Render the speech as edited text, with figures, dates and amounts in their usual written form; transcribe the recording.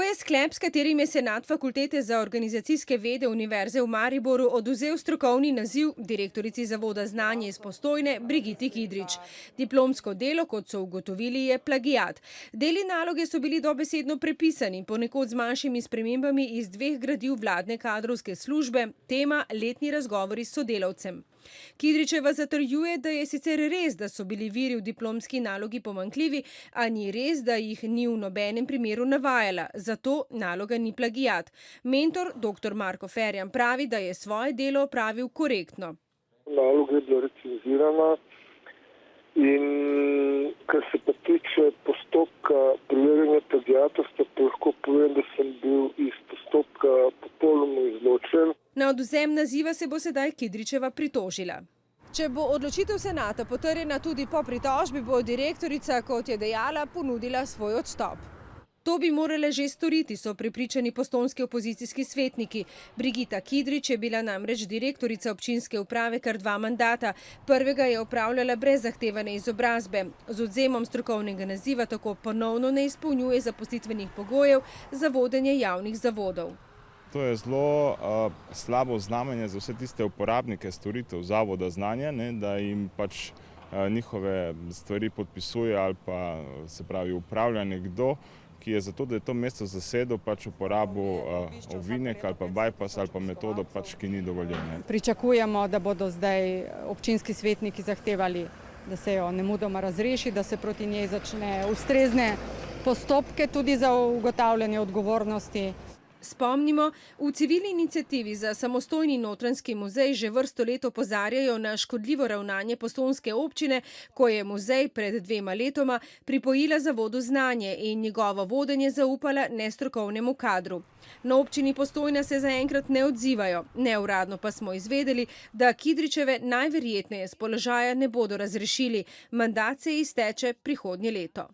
je sklep, s katerim je senat Fakultete za organizacijske vede Univerze v Mariboru odvzel strokovni naziv direktorici Zavoda znanje iz Postojne Brigiti Kidrič. Diplomsko delo, kot so ugotovili, je plagiat. Deli naloge so bili dobesedno prepisani, ponekod z manjšimi spremembami iz dveh gradiv vladne kadrovske službe, tema letni razgovori s sodelavcem. Kidričeva zatrjuje, da je sicer res, da so bili viri v diplomski nalogi pomanjkljivi, a ni res, da jih ni v nobenem primeru navajala, zato naloga ni plagiat. Mentor dr. Marko Ferjan pravi, da je svoje delo opravil korektno. Naloga je bila recenzirana in kar se pa tiče postopka preverjanja plagiatorstva, pa lahko povem, da sem bil iz postopka popolnoma izločen. Na odvzem naziva se bo sedaj Kidričeva pritožila. Če bo odločitev senata potrjena tudi po pritožbi, bo direktorica, kot je dejala, ponudila svoj odstop. To bi morale že storiti, so prepričani postojnski opozicijski svetniki. Brigita Kidrič je bila namreč direktorica občinske uprave kar 2 mandata. Prvega je opravljala brez zahtevane izobrazbe. Z odvzemom strokovnega naziva tako ponovno ne izpolnjuje zaposlitvenih pogojev za vodenje javnih zavodov. To je zelo slabo znamenje za vse tiste uporabnike storitev Zavoda znanje, da jim pač njihove stvari podpisuje ali pa se pravi upravlja nekdo, ki je zato, da je to mesto zasedel, pač uporabil ovinek ali pa bypass ali pa metodo, pač, ki ni dovoljena. Pričakujemo, da bodo zdaj občinski svetniki zahtevali, da se jo nemudoma razreši, da se proti njej začne ustrezne postopke tudi za ugotavljanje odgovornosti. Spomnimo, v civilni iniciativi za samostojni Notranjski muzej že vrsto let opozarjajo na škodljivo ravnanje postojnske občine, ko je muzej pred 2 letoma pripojila Zavodu znanje in njegovo vodenje zaupala nestrokovnemu kadru. Na občini Postojna se zaenkrat ne odzivajo, neuradno pa smo izvedeli, da Kidričeve najverjetneje s položaja ne bodo razrešili. Mandat se izteče prihodnje leto.